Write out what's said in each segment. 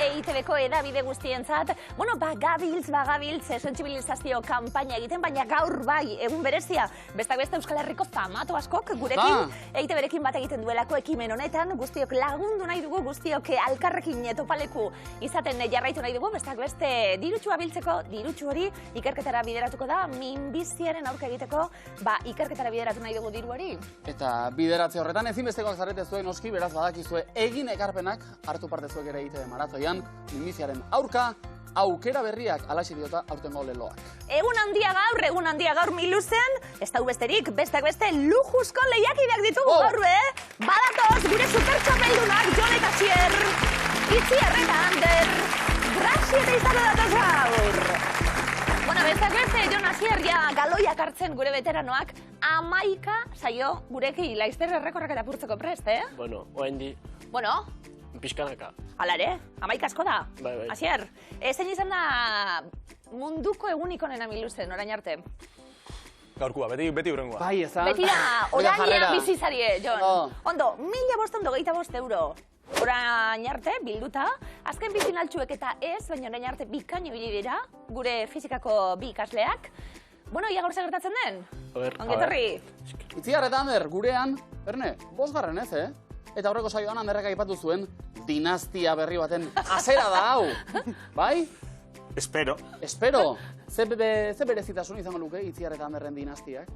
EITB-ko edabide guztientzat. Bueno, bagabiltz, sentsibilizazio kanpaina egiten, baina gaur bai, egun berezia. Bestak beste Euskal Herriko famatu askok gurekin, EITB-rekin bat egiten duelako ekimen honetan, guztiok lagundu nahi dugu, guztiok alkarrekin topaleku izaten jarraitu nahi dugu, bestak beste dirutxua biltzeko, dirutxu hori ikerketara bideratuko da, minbiziaren aurka egiteko, ikerketara bideratu nahi dugu diru hori. Eta bideratze horretan ezinbestekoak zarete zuen noski, beraz badakizue egin ekarpenak hartu parte zuek ere EITB maratoian, minbiziaren aurka, aukera berriak alaxi diota aurtengo leloak. Egun handia gaur Miluzen, ez da besterik, bestak beste lujuzko lehiakideak ditugu gaur, Badatoz, gure supertxapeldunak, Jon eta Asier, Itziar eta Ander, Grasi eta Izaro datoz gaur. Bueno, bestak beste, Jon Asier, galoiak hartzen gure veteranoak, 11 saio gurekin laizter errekorrak eta purtzeko prest, Bueno, oendi. Bueno, pixkanaka. Hala ere, 11 asko da. Bai. Asier, zein izan da munduko egunik onena Miluzen, orain arte? Gaurkua, beti urrengoa. Bai, ezan? Beti da, oraina bizizarie, Jon. Ondo, 1.525 euro. Orain arte, bilduta, azken bi finaltxuek eta ez, baina orain arte bikaino ibili dira, gure fizikako bi ikasleak. Bueno, ia gaur zer gertatzen den? Ongetorri. Itziar eta Ander, gurean, Erne, 5. ez, Eta horreko saioan Anderrek aipatu zuen dinastia berri baten azera da hau. Bai? Espero. Espero. Ze berezitasun izango luke Itziar eta Anderren dinastiak?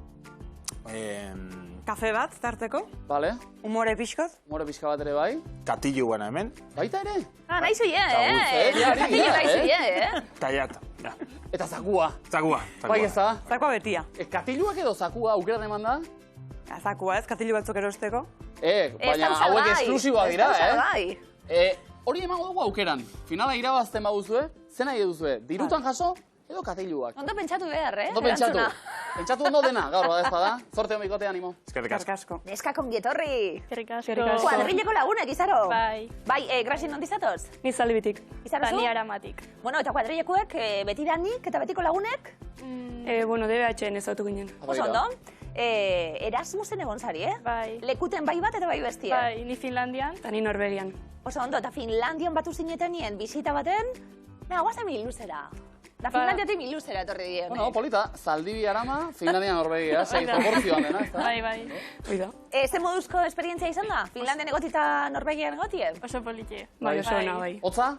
Kafe bat, tarteko. Bale. Umore pixkot. Umore pixka bat ere bai. Katillu guana hemen. Baita ere? Nahi zuie, Katillo nahi zuie, Taiata. Eta zakua. Zakua. Bai ez da? Zakua betia. Katilluak edo zakua aukera eman da? Zakua ez, katillu batzuk erosteko. Baina hauek esklusiboak dira, bai. Hori emango dugu aukeran. Finala irabazten baduzue, zen nahi duzue? Dirutan jaso edo katilluak? Ondo pentsatu behar, Ondo pentsatu. Pentsatu ondo dena, gaur bada ez bada. Zorte honbikote, animo. Eskerrik asko. Neska kongietorri. Eskerrik asko. Kuadrileko lagunek, Izaro. Bai. Bai, Grasi nondizatoz? Ni Zaldibitik. Izaro zu? Ni Aramatik. Bueno, eta kuadrilekoek beti danik eta betiko lagunek? Bueno, DBH-en ez autu ginen. Oso ondo. Erasmusen egon zari, Bai. Lekuten bai bat eta bai bestia. Bai, ni Finlandian eta ni Norvegian. Oso ondo, eta Finlandian batu zinetenien bisita baten, guazen Miluzera. Da Finlandiatik Miluzera etorri dien. Bueno, polita, Zaldibi Arama, Finlandia Norvegia, sei proportzioan dena, ez da? Bai. Oida. Ze moduzko esperientzia izan da? Finlandian egotita Norvegian egotie? Oso politie. Bai, oso ona, bai. Hotza?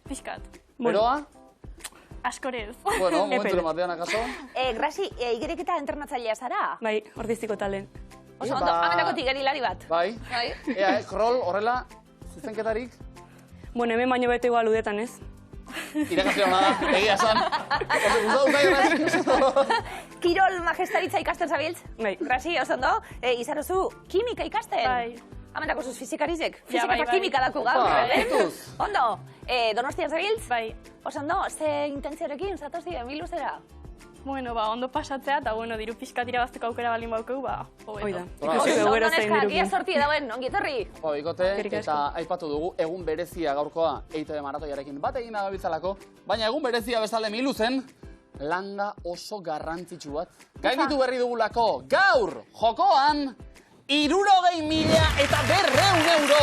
Pixkat. Beroa? Askorez. Bueno, momentu batean akaso. Grasi, igereketa entrenatzailea zara? Bai, ordiztiko talen. Oso ondo, amenako tigerilari bat. Bai. Krol, horrela, zuzenketarik? Bueno, hemen baino bete igual udetan ez. Irakasle hona da, egia esan. Kirol majestaritza ikasten zabiltz? Bai. Grasi, oso ondo, izarozu kimika ikasten? Bai. Amendako zuz fizikarizek? Ja, Fizika bai, eta bai. kimika daku gaur. Tuz. Ondo, Donostian zabiltz? Bai. Oso ondo, ze intentziorekin zatoz dira Miluzera? Bueno, ondo pasatzea eta diru pixkat irabazteko aukera balin baukeu, hobeto. Oida. Oso Ikusi ondo, gero zein neska, dirukin. gia sorti dauen, ongi etorri. Bikote, Eskerrik asko. eta aipatu dugu egun berezia gaurkoa EITB maratoiarekin bat egin gabiltzalako, baina egun berezia bezalde Miluzen, langa oso garrantzitsu bat. Gainditu berri dugulako, gaur, jokoan, 60.000 eta 200 euro!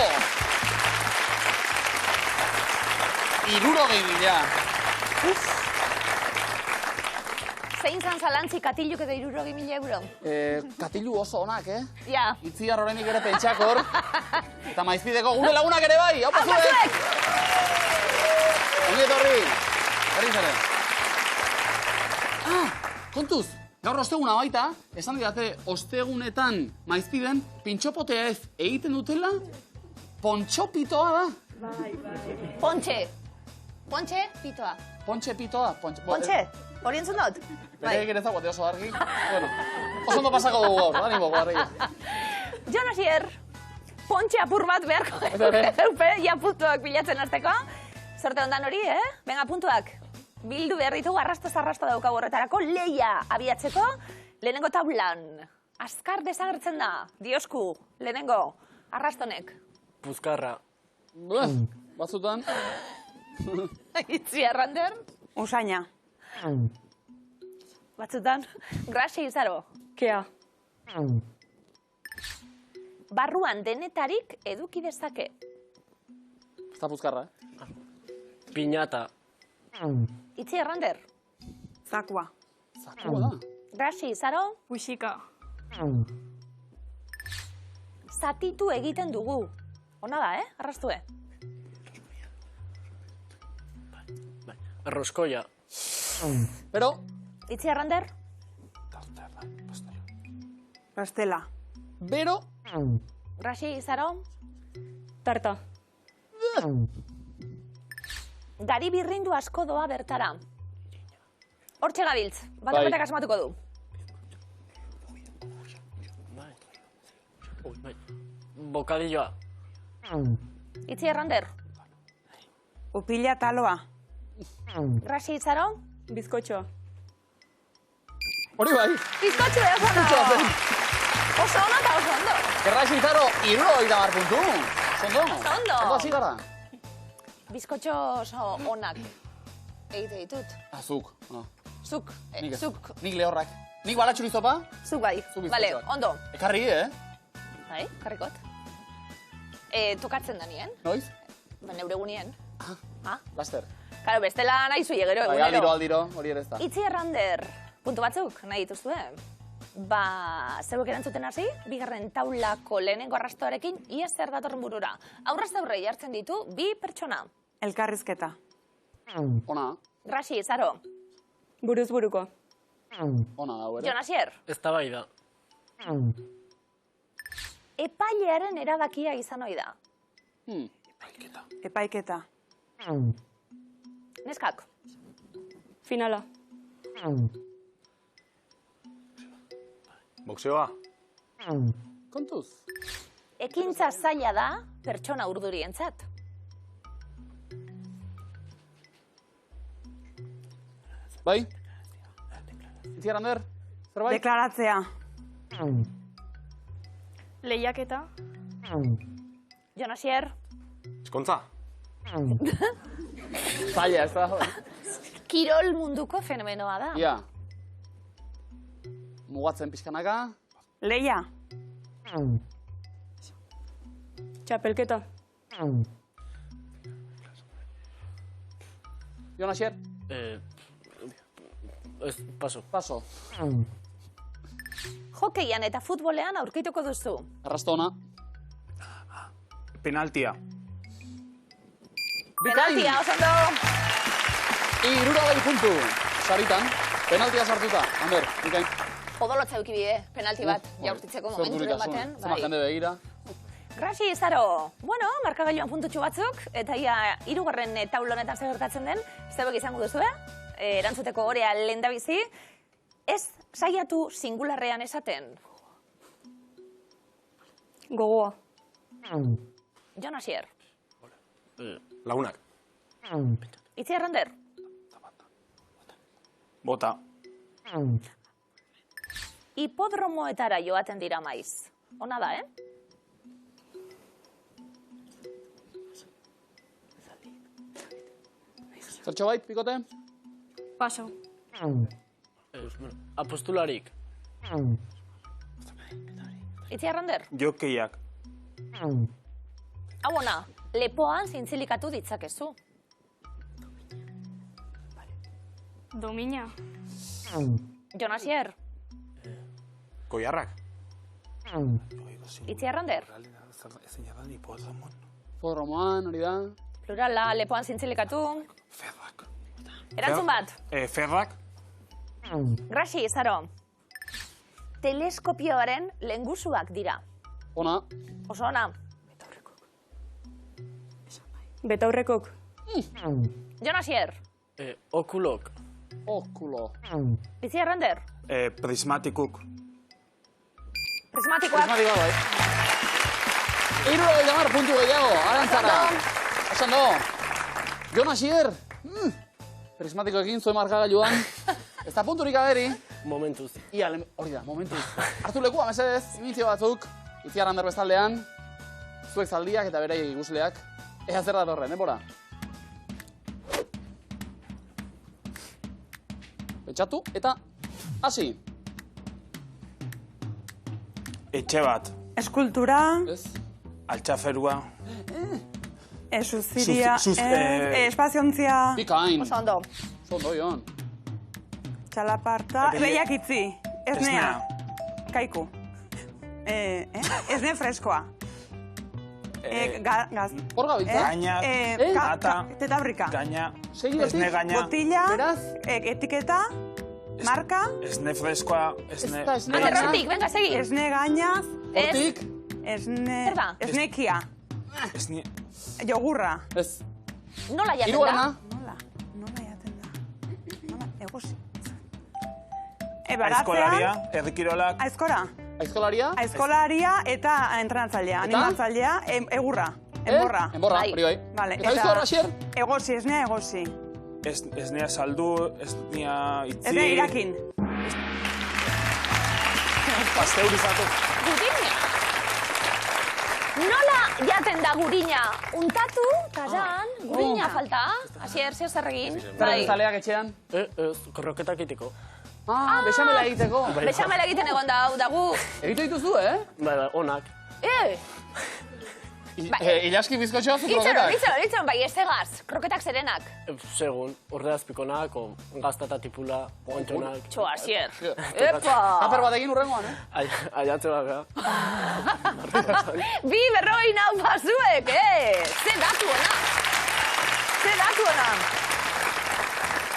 60.000. Zein zan zalantzi katilluk edo 60.000 euro? Katillu oso onak, Ja. Itziar horrenik ere pentsakor. Eta maizpideko gure lagunak ere bai, hau zuek! Ongi etorri! Berriz ere. Kontuz, gaur osteguna baita, esan didate ostegunetan maizpiden pintxopotea ez egiten dutela, pontxopitoa da. Pontxe. Pontxe, pitoa. Pontxe pitoa. Pontxe, hori entzun dut? Bere ere zagoate oso argi. Bueno, oso ondo pasako dugu gaur, animo, guarrilla. Jon Asier, pontxe apur bat beharko eupe, ja puntuak bilatzen azteko. Zorte ondan hori, Venga, puntuak. Bildu behar ditugu arrastoz arrasto daukagu horretarako, leia abiatzeko, lehenengo taulan. Azkar desagertzen da, diosku, lehenengo, arrastonek. Puzkarra. Batzutan. Itzi arrander. Usaina. Batzutan, Grasi Izaro. Kea. Barruan denetarik eduki dezake. Ez da puzkarra, Piñata. Itzi Errander. Zakua. Zakua da. Rashi, Zaro. Musika. Zatitu egiten dugu. Ona da, Arrastue. Roskoia. Pero, Itzi Errander. Pastela. bero, Rashi, Zaro. Tarta. Gari birrindu asko doa bertara. Hortxe gabiltz, Bai. batak asmatuko du. Bokadilloa. Itzi Errander. Upila taloa. Rashi, Zaro. Bizkotxoa. hori bai. Bizkotxu oso ondo. Oso ondo eta oso ondo. Erraxi Zaro, 70 puntu. Ondo. Ondo. Ondo hasi gara. Bizkotxo oso onak egite ditut. Zuk. Zuk, Nik ez. zuk, Nik lehorrak. Nik balatxuri zopa? zuk bai. Zuk Vale, bizkotxoak. ondo. Ekarri, Bai, karrikot. Tokatzen da nien, Noiz? neure gunien. Laster. Karo, bestela nahi zui gero, Bai, egunero. aldiro, hori ere ez da. Itzi Errander, puntu batzuk nahi dituzue. Zeuek erantzuten hasi, bigarren taulako lehenengo arrastoarekin, ia zer datorren burura. Aurraz aurre jartzen ditu, bi pertsona. Elkarrizketa. Ona, Rashi, Zaro, Buruz buruko. ona da, ere. Jon Asier, Eztabaida. epailearen erabakia izan ohi da. Epaiketa. Neskak, Finala. Boxeoa. Kontuz. ekintza zaila da pertsona urdurientzat. Bai? Itzi Errander, zerbait? Deklaratzea. Lehiaketa. Jon Asier, Eskontza. Zaila, ez da. kirol munduko fenomenoa da. Ia. Mugatzen pixkanaka. Leia. Txapelketa. Jon Asier, Paso. paso. Hokeian eta futbolean aurkituko duzu. Arrasto ona. Penaltia. Penaltia, oso ondo. 60 puntu. Saritan, penaltia sartuta. Ander, bikain. Odolotza eukibide, penalti bat, jaurtitzeko momenturen baten. Zema jende begira. Graxi, Zaro, bueno, markagailuan puntutxo batzuk, eta ia hirugarren taulonetan zer gertatzen den, zeuek izango duzu, erantzuteko gorea lehendabizi, ez saiatu singularrean esaten. Gogoa. Jon Asier, Lagunak. Itzi Errander, Bota. hipodromoetara joaten dira maiz. Ona da, Zertxo bait, pikote? Paso. Apostularik. Itzi Errander, Jokeiak. hau ona, lepoan zintzilikatu ditzakezu. Domina. Jon Asier, Koiarrak. Itzi Errander, Podromoan, hori da. plurala, lepoan zintzilikatu. Ferrak. Erantzun bat, Ferrak. Graxi, Zaro, teleskopioaren lehengusuak dira. Ona. Oso ona, Betaurrekok. Jon Asier, Okulok. Okulo. Itzi Errander, Prismatikuk. prismatikoak. Prismatik bai. 70 puntu gehiago, arantzara. Oso ondo. Jon Asier. Prismatikoekin zuen markagailuan. Ez da punturik ageri. Momentuz. Ia, hori da, momentuz. Hartu lekua, mesedez, initzio batzuk. Itzi Errander bestaldean. Zuek zaldiak eta beraiek ikusleak. Ea zer datorren, denbora. Pentsatu eta hasi. Etxe bat. Eskultura. Ez? Altxaferua. Suziria, Sus- espaziontzia, Bikain. Oso ondo. Oso ondo, Jon. txalaparta, behiak itzi, esnea, kaiku. Esne freskoa. Gaz. Hor gabiltza. Gaina, gata, Tetabrika. gaina, Segi esne hortik. gaina, Botila, Beraz, etiketa, marka, esne freskoa, esne... ez da esne Ander, gaina. hortik, venga, segi. esne gainaz, Hortik, Zer da? esnekia, Esne... jogurra. ez. Nola jaten da? Hirugarrena, Nola jaten da? Nola, egosi. Aizkolaria, Baratzean, herrikirolak, aizkora. aizkolaria. Aizkolaria eta entrenatzailea, animatzailea, egurra, enborra. Enborra, Bai. hori bai. Vale, Eta bizko horra, Asier? Egosi, esnea egosi. esnea saldu, esnea itzi... Esnea irakin. Pasteurizatu. Gurina. Nola jaten da gurina? Untatu, tasan, gurina falta. Asier, zer egin? Bai. Zaleak etxean. Ez, kroketak itiko. Bexamela egiteko. Bexamela egiten egon da, hau dagu. Egite dituzu, eh? Bai, onak. Ilaski bizkotxoa zu Itxaron, kroketak. itxaron, bai, ez egaz. Kroketak zerenak. Segun, horreazpikonak, gaztata tipula, ontxonak. Txo, Asier. Taper Epa! batekin urrengoan, eh? Aiatze baka. Bi berroi nau bazuek, Ze datu ona. Ze datu ona.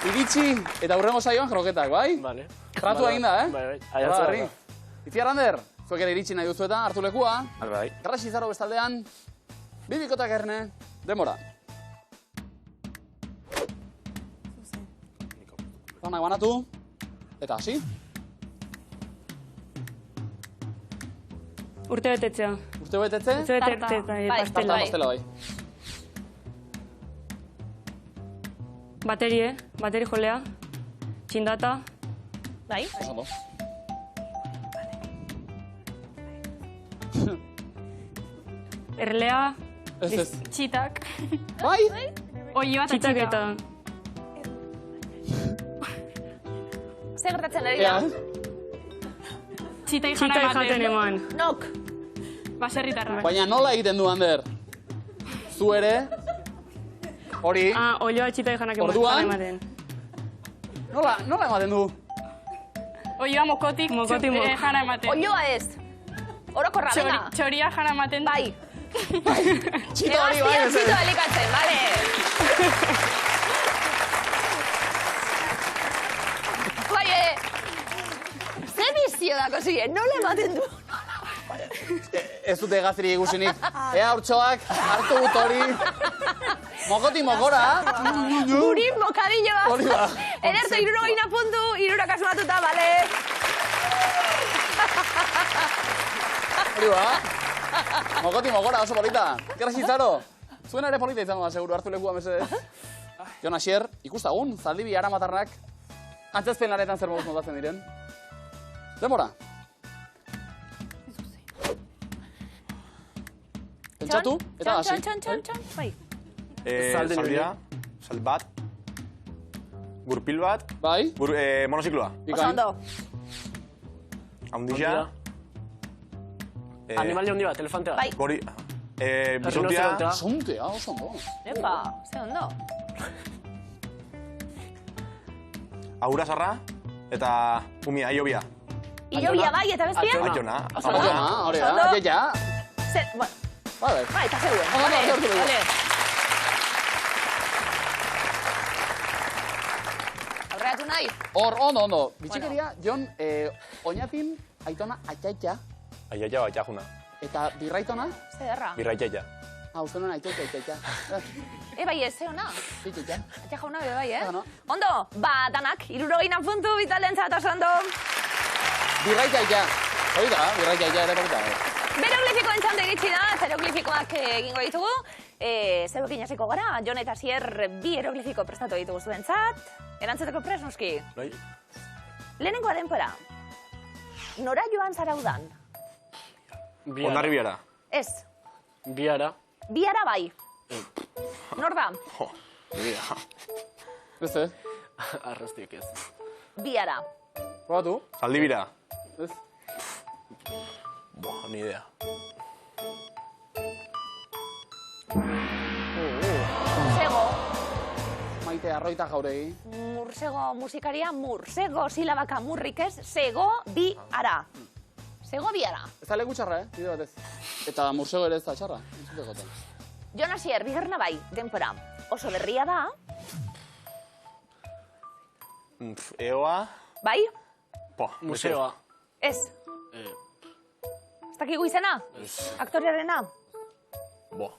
Iritsi eta urrengo saioan kroketak, bai? Bale. Tratu egin da, eh? Bai, bai. Hola, Aiatze Berri. baka. Itziar Ander, zuek ere iritsi nahi duzuetan, hartu lekua. Bai. Garrasi Zaro bestaldean, bi bikotak erne, demora. Zanak banatu, eta hasi. Urte betetzea. Urte betetze, Urte Tarta. betetzea, Bai, pastela. bai. pastela bai. Bateri jolea, txindata, Bai? Oso ondo. erlea, Ez. Txitak. Bai? Oio bat txitak atxika. eta Ze gertatzen ari Ea, da? Txitai txita jana jaten ematen. eman. Nok. Baserritarrak. baina nola egiten du, Ander? Zu ere, hori, Olioa txita janak Orduan? ematen. nola ematen du? Oioa mokotik Mokotik jana ematen. Oioa ez. Orokorra, venga. Txoria jana ematen. Bai. Txito hori bai, Hegaztian ez txito elikatzen, bale. Bai, ze bizio dako zige, nola ematen du? Ez dute gaztiri ikusinik. Ea urtsoak, hartu dut hori. Mokoti mokora. Guri bokadillo bat. Hori da. Ederto, 60 puntu, 60 asmatuta, bale. Hori ba. Mokoti mokora, oso polita. Garrasi Zaro. Zuen ere polita izango da, seguru, hartu lekua mesedez. Jon Asier, ikustagun, Zaldibi Aramatarrak antzezpen lanetan zer moduz montatzen diren. Demora. Pentsatu, eta hasi. Txon. Bai. Zaldi Zaldia, sal bat, gurpil bat, Bai, monozikloa, Oso bikain. ondo. haundilla, Animalia handi bat, elefantea. Bai. gori, bisontia, Rinocerontea. Zontea, oso ondo. Epa, ze ondo. aurazarra, eta umia, aiobia. Ilobia bai, eta bestia? Atxona. Aiona, Oso ondo. Aiona, hori Oso da, ondo. aieia. Zer, Vale. bai, eta zeuen. Ondo, Vale, hartu dugu. vale. Aurreatu nahi? Hor, ondo. Bitxikeria, Jon, oinatin, aitona, atxaitxa, aiaia bat jajuna, eta birraitona, Ze derra. birraitxaia. uste nuen aitxaitxa. Bai, ez ze ona. Bitxaitxa. Atxa jauna be bai, Ona. Ondo, ba, danak, 60 puntu, bitalentzat oso ondo. Birraitxaitxa. Hori da, birraitxaitxa ere polita. Zeroglifikoen txanda iritsi da, zeroglifikoak egingo ditugu. Zerokin hasiko gara, Jon eta Asier bi eroglifiko prestatu ditugu zuentzat. Erantzuteko prest, noski. Bai. Lehenengoa denpora. Nora joan zara udan? Biara. Ondarribiara. Ez, Biara. biara bai. Nor da? Beste, Arrastiek ez. Biara. probatu. Zaldibira. Ez. Ni idea. Maite Arroita Jauregi. Mursego musikaria, mursego silabaka murrik ez, sego bi ara. Sego bi ara. Ez da leku txarra, bide batez. Eta mursego ere ez da txarra. Jon Asier, bigarrena bai, denpora. Oso berria da. Eoa... Bai? Po, Museoa. Ez. Ez dakigu izena? Aktorearena? Bo.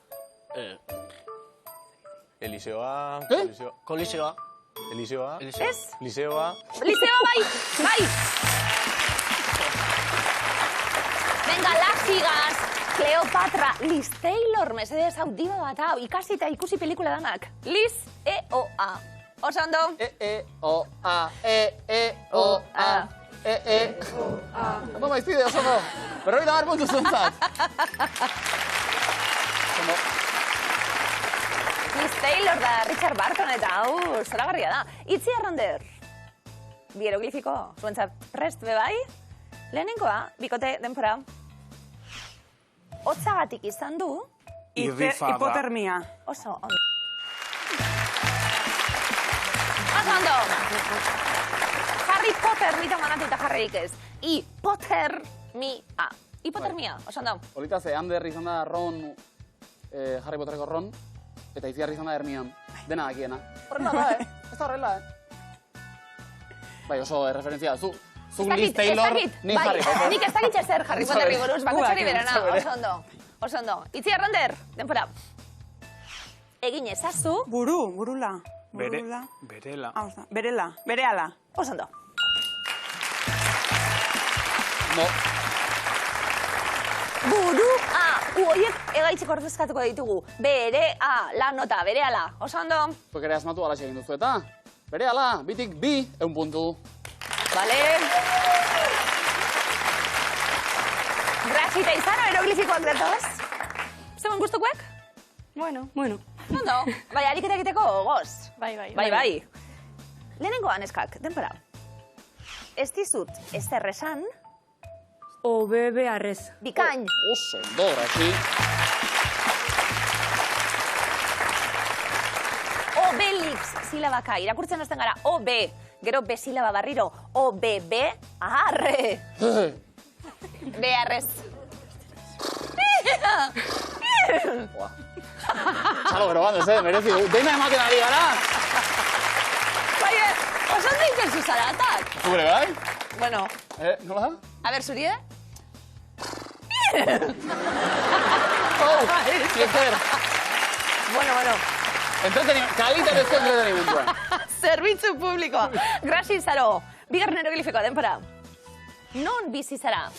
Eliseoa... Koliseoa. Eliseoa... Ez? Liseoa... Liseo bai! Bai! Venga, lasigaz! Cleopatra, Liz Taylor, mesedez hau diba bat hau, ikasi eta ikusi pelikula danak. Liz, E-O-A. Oso ondo? E-E-O-A, E-E-O-A, E-E-O-A. Ondo maiztide, oso ondo. Berroi da puntu zuntzat. Liz Taylor da Richard Barton eta hau zoragarria da. Itzi Arrander. Bieroglifiko, zuentzat prest bebai? Lehenengoa, bikote denpora. Hotzagatik izan du. Hipotermia. Oso ondo. Oso ondo. Harry Potter mito manatuta jarrerik ez. Hipotermia. Hipotermia, oso ondo. Polita ze, Ander izan da Ron, Harry Potterreko Ron, eta Itziar izan da Hermione. Dena dakiena. Horrela da, Ez da horrela, Bai, oso referentzia da. Zu Liz Taylor, ni Harry Potter. Nik ez dakit ezer Harry Potterri buruz, bakoitzari berana, oso ondo. Oso ondo. Itzi Arrander, denpora. Egin ezazu. Burula. Berela. Berehala. Oso ondo. No. Burua. Horiek egaitzeko ordezkatuko ditugu. Berea, la nota, berehala. Oso ondo. Zuek ere asmatu alaxe egin duzu eta. Berehala, bitik bi, 1 puntu. Vale. Grasita izan, eroglifikoak datoz. Zegoen gustukoek? Bueno. Ondo. Bai, ariketa egiteko goz. Bai. Lehenengo aneskak, denpora. Ez dizut ezer esan, Obebe arrez. bikain. Oso, ondo, Grasi. Obelix silabaka, irakurtzen hasten gara, OB, gero B silaba barriro, OBB, arre. Beharrez. Txalo, gero bandez, merezi. Dena ematen ari gara. Bai, oso ondo iten zuzaratak. Zure, bai? Bueno, Nola? a ber, zuri, Ziezer. Bueno. Kalitatezko entretenimendua. Zerbitzu publikoa. Grasi zaro, bigarren eroglifikoa, denpora. Non bizi zara?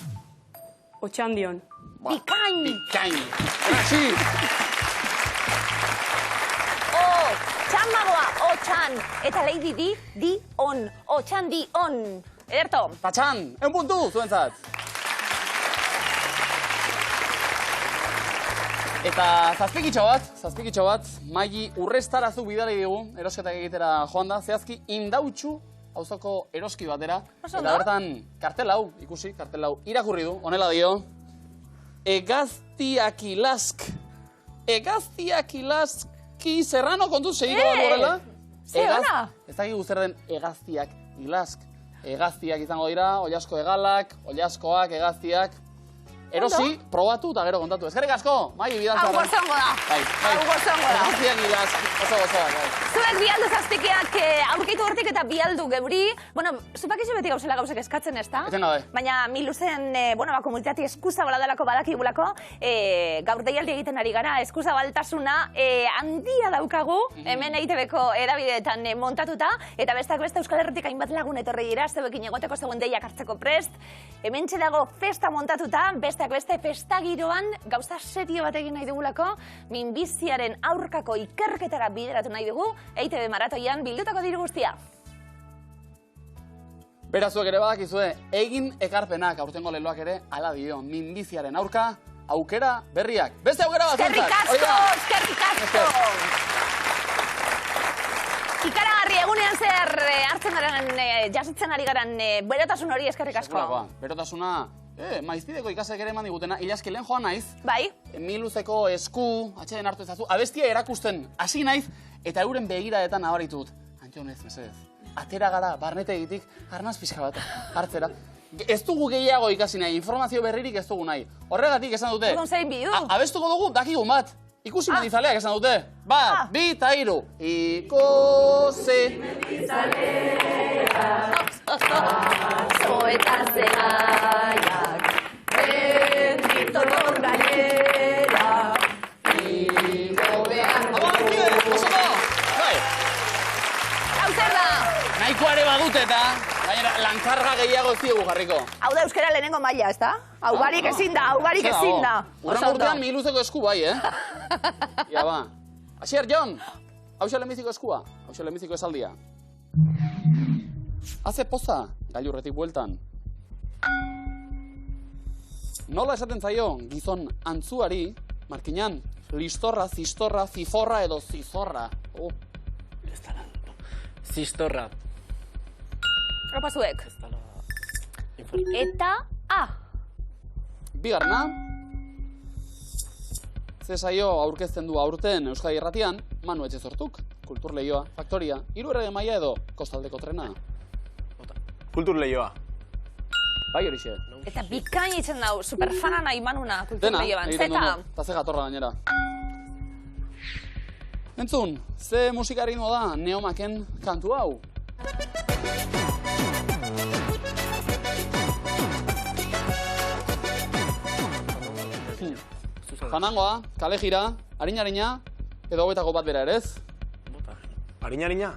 Otxandion. Bikain. Bikain. Grasi. Txan magoa, txan. Eta Lady di on. Txan di on. Ederto. Tatxan, 1 puntu, zuentzat. Eta zazpikitxo bat, Maili Urrestarazu bidali digu, erosketak egitera joan da, zehazki Indautxu auzoko eroski batera. Oso Eta ondo. bertan kartel hau, ikusi, kartel hau irakurri du, honela dio. Egaztiak Serrano kontuz segiko horrela. Ze ona? Ez dakigu zer den egaztiak ilask. Egaztiak izango dira, oilasko egalak, oilaskoak, egaztiak. Erosi, probatu eta gero kontatu. Eskerrik asko, Maili bidaltzarra. Hau gozongo da. Bai. Hau gozongo da. Egaztiak ilask, oso gozoak. Zuek bialdu zazpikiak aurkitu hortik eta bialdu geuri. Bueno, zupakizu beti gauzela gauzak eskatzen, ez da? Eten gabe. Baina miluzen, komunitati eskuzabala delako badakigulako, gaur deialdi egiten ari gara, eskuzabaltasuna handia daukagu, hemen EITB-ko edabideetan montatuta, eta bestak beste Euskal Herritik hainbat lagun etorri dira, zeuekin egoteko zeuen deiak hartzeko prest. Hementxe dago festa montatuta, besteak beste festa giroan gauza serio bat egin nahi dugulako, minbiziaren aurkako ikerketara bideratu nahi dugu, EITB maratoian bildutako diru guztia. Berazuek ere badakizue, egin ekarpenak aurtengo leloak ere ala dio, minbiziaren aurka, aukera berriak. Beste aukera bat zuntzak! Eskerrik asko! Ikaragarri egunean zer hartzen garen, jasotzen ari garen berotasun hori eskerrik asko. Berotasuna Maizpideko ikasek ere eman digutena, ilaski lehen joan naiz, Bai, miluzeko esku, atxeden hartu ezazu, abestia erakusten hasi naiz, eta euren begiradetan nabaritut. Antionez, mesedez, atera gara barnetegitik, arnaz pixka bat, hartzera. Ez dugu gehiago ikasi nahi, informazio berririk ez dugu nahi. Horregatik esan dute, orduan zein bi du? abestuko dugu dakigun bat. Ikusi mendizaleak esan dute. Bat, bi eta hiru. Ikusi. Zoetan zelaiak, bendito lor galera. Hau zer da? Nahikoa ere badute eta, gainera, lankarga gehiago ez diogu jarriko. Hau da euskara lehenengo maila, ez da? Hau barik ezin da, hau barik ezin da. Urren urtean miluzeko esku bai, Ia ba. Asier, Jon! Hau xe lehenbiziko eskua, hau xe lehenbiziko esaldia. Haze poza, gailurretik bueltan. Nola esaten zaio gizon antzuari, markinan, listorra, zistorra, ziforra edo zizorra. Zistorra. Opa zuek. Eta A. Bigarna, ze saio aurkezten du aurten Euskadi Irratian, Manu Etxezortuk, Kultur Leioa, Faktoria, Hiru Errege Maila edo Kostaldeko Trena. Kultur Leioa. Bai horixe. Eta bikain itzen dau, superfana nahi Manuna Kultur Dena, Leioan. egiten Zeta. dugu, eta ze gatorra gainera. Entzun, ze musikari da Neomaken kantu hau? Fanangoa, kale jira, harina, edo hobetako bat bera ere ez? Harina.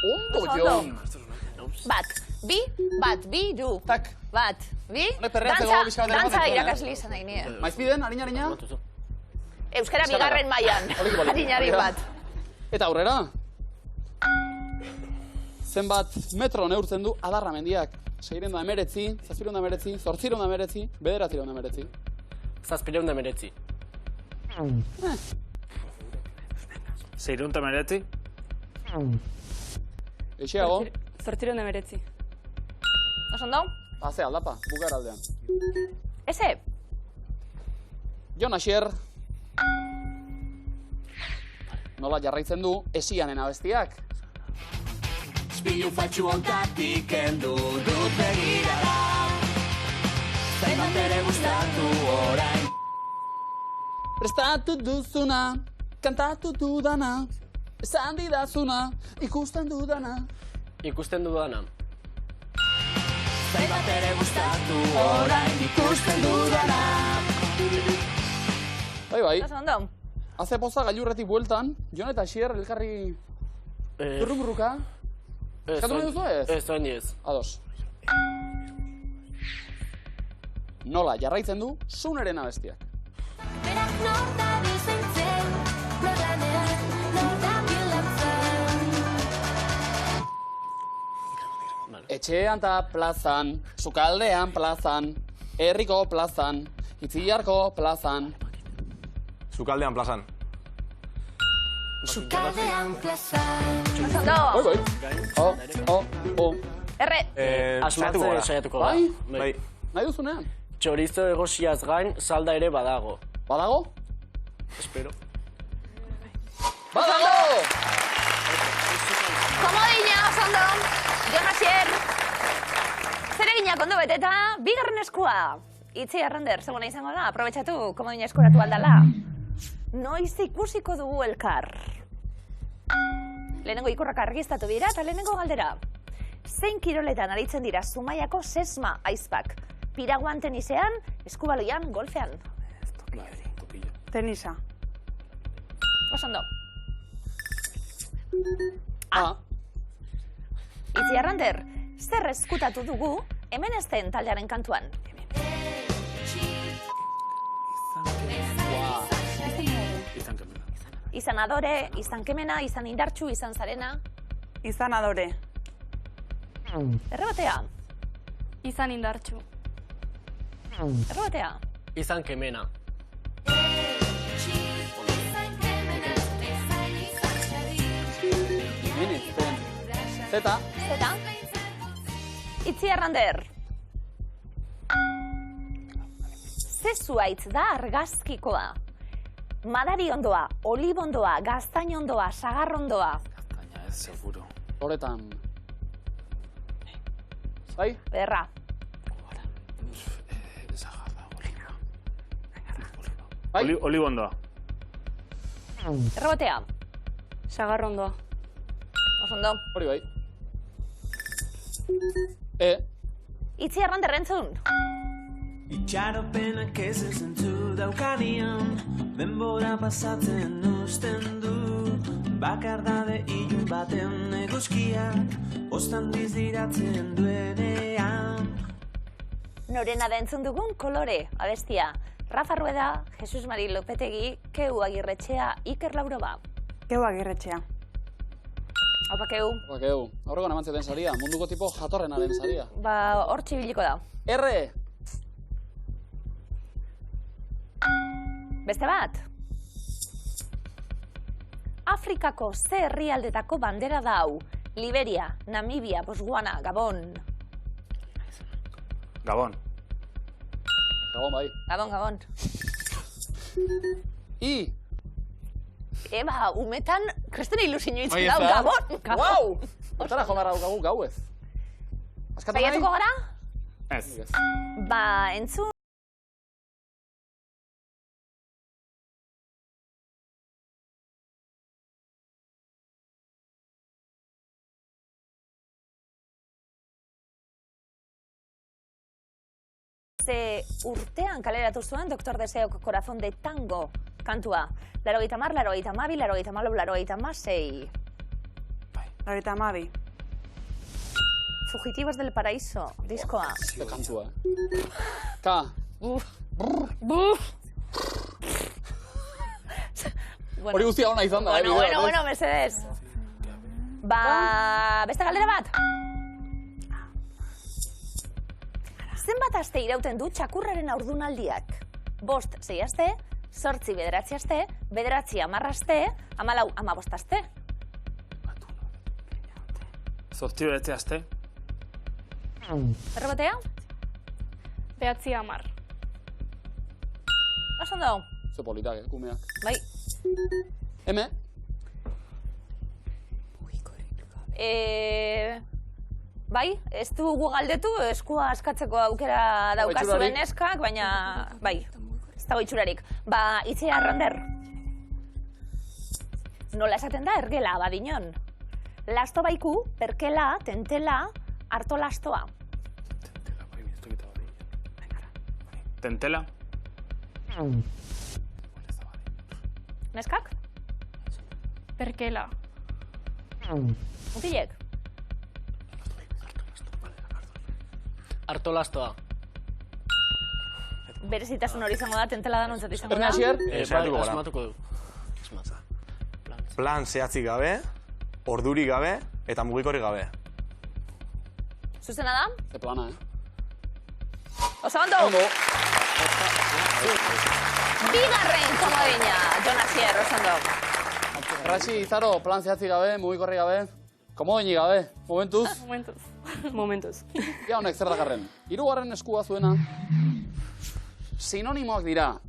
Ondo, Oso Jon! Bat, bi, du. Tak, Bat, bi, Honek perreatzeko pixka bat dantza ematen irakasli izan nahi nire. maizpiden, harina? Euskara bigarren mailan, Poliki, poliki. harinari bat. Eta aurrera? Zenbat metro neurtzen du Adarra mendiak? 619, 719, 819, 919. 719. 619. Eixeago, Zortziron da meretzi. Osondo? haze aldapa, bukar aldean. Eze, Jon Asier, nola jarraitzen du Esianen abestiak? Ispilu faltsu ontatik kendu dut begirada, zainbat ere gustatu orain. Prestatu duzuna, kantatu dudana, esan didazuna, ikusten dudana. Ikusten dudana. Zainbat ere gustatu orain ikusten dudana. Bai, osondo? haze poza gailurretik bueltan, Jon eta Asier elkarri urrumurruka. Eskatu nahi duzu ez? Ez, oen diez. Ados. Nola jarraitzen du Suneren abestiak? Berak norta bizintzen, nordanean, norda bilatzen. Etxean eta plazan, sukaldean plazan, herriko plazan, Itziarko plazan. Sukaldean plazan. Sukaldean plazan. Osondo? Oh. Erre, Asmatze gara. saiatuko da. Bai? Bai. Nahi duzunean? Txorizo egosiaz gain, salda ere badago. Badago? Espero. Badago! komodina, osondo? Jon Asier. Zer eginak ondo beteta, bigarren eskua. Itzi Arrander, segona izango da, aprobetxatu komodina eskuratu aldala. Noiz ikusiko dugu elkar. Lehenengo ikurrak argiztatu dira eta lehenengo galdera. Zein kiroletan aritzen dira Zumaiako Sesma aizpak? Piraguan tenisean, eskubaloian, golfean. Tenisa. Osondo. Ah, Itzi Arrander, zer eskutatu dugu hemen ezten taldearen kantuan? Izan adore, izan kemena, izan indartxu, izan zarena. Izan adore. Errebatea, Izan indartxu. errebatea. Izan kemena. minizten. Zeta, Zeta. Itzi Arrander. Ze zuaitz da argazkikoa? Madariondoa, olibondoa, gaztainondoa, sagarrondoa. Baina ez, seguro. Horretan. Bai? Berra. Bai? Olibondoa. Errebotea. Sagarrondoa. Osondo. Hori bai. Itzi erranderrentzun. Itxaropenak ez zentu daukanian, denbora pasatzen uzten du. Bakardade ilun baten eguzkiak, ostan diziratzen duenean. Norena da entzun dugun kolore, abestia. Rafa Rueda, Jesus Mari Lopetegi, Keu Agirretxea, Iker Lauroba. Keu Agirretxea. Haupa, Keu. Bakeu, aurrekoan eman zuten saria, munduko tipo jatorrenaren saria. Ba, hor txibiliko da. R! Beste bat. Afrikako ze herrialdetako bandera da hau? Liberia, Namibia, Botswana, Gabon. Gabon. Gabon bai. Gabon. I! Eba, umetan, kristen ilusinio Bai, itzen ez da, da? Gabon. Guau! Hortara jo gara gau gauez. Askatu nahi? Saiatuko gara? Ez. Ba, entzun. Ze urtean kaleratu zuen Dr. Deseok Corazón de Tango kantua. 80, 82, 84, 86. 82. Fugitivos del Paraíso, diskoa. Ze kantua, Ka. Hori guztia hona izan da, Bueno, Mercedes. Ba, beste galdera bat? Zenbat aste irauten du txakurraren haurdunaldiak? 5, 6 aste, 8, 9 aste, 9, 10 aste, 14, 15 aste. 8 bete aste. Errebotea? 9, 10. Oso ondo. Ze politak, kumeak. Bai. M? Bai, ez dugu galdetu, eskua askatzeko aukera daukazuen eskak, baina, bai, ez dago itxurarik. Ba, Itzia Arrander. Nola esaten da ergela, badinon? Lasto baiku, perkela, tentela, harto lastoa. Tentela. Neskak? Perkela. Mutilek? Artolastoa. Berezitasun hori izango da, tentela da nontzat izango da. Ernasier? Saiatuko gara. Asmatuko du. Plan zehatzik gabe, orduri gabe eta mugikorik gabe. Zuzena da? Ze plana, Oso ondo! Bigarren komodina, Jon Asier, oso ondo. Rachi, Izaro, plan zehatzi gabe, mugikorri gabe, komodini gabe, momentuz. Momentuz. Ja honek zer dakarren. 3. eskua zuena, sinonimoak dira.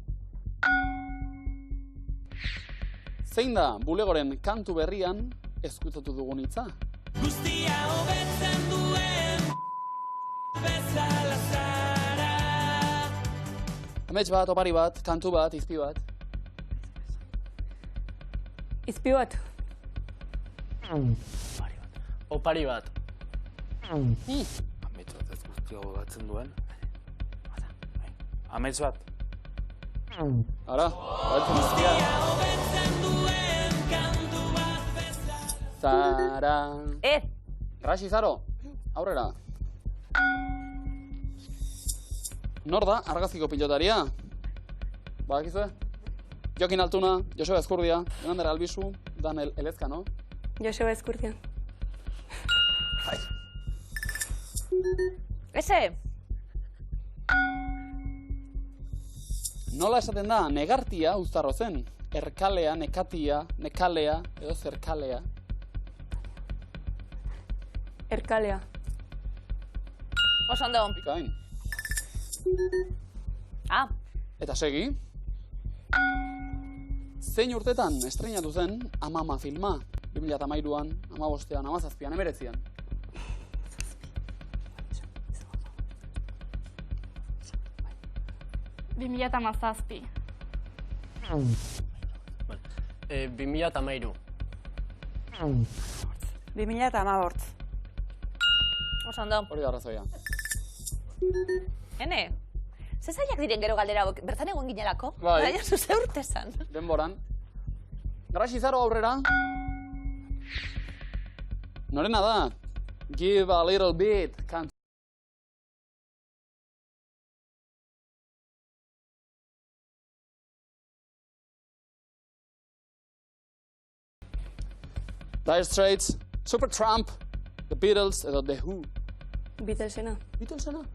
Zein da bulegoren kantu berrian ezkutatu dugun hitza? Guztia hobetzen duen bezala zara. Amets bat, opari bat, kantu bat, izpi bat. Izpi bat. Opari bat. Amets bat ez guztia hobetzen duen. Amets bat. Ara, batzen izpia. Zara. Rachi, Izaro, aurrera. Nor da argazkiko pilotaria? Badakizue? Jokin Altuna, Joseba Ezkurdia, Jonander Albizu, Daniel Elezkano. Joseba Ezkurdia. Ese? Nola esaten da negartia uztarro zen? Erkalea, nekatia, nekalea, edo zerkalea. Erkalea. Oso ondo. Bikain. Eta segi. Zein urtetan estreinatu zen Amama filma? 2013an, 2015an, 2017an, 2019an. Bimila eta mazazpi. 2013. 2015. Oso ondo. Hori da arrazoia. Ene, ze zailak diren gero galdera hauek, bertan egon ginelako? Bai. Baina zuze urte zan. Denboran. Garasi zaro aurrera. Norena da? Give a little bit. Dire Straits, Supertramp, The Beatles edo The Who. Beatlesena. Beatlesena?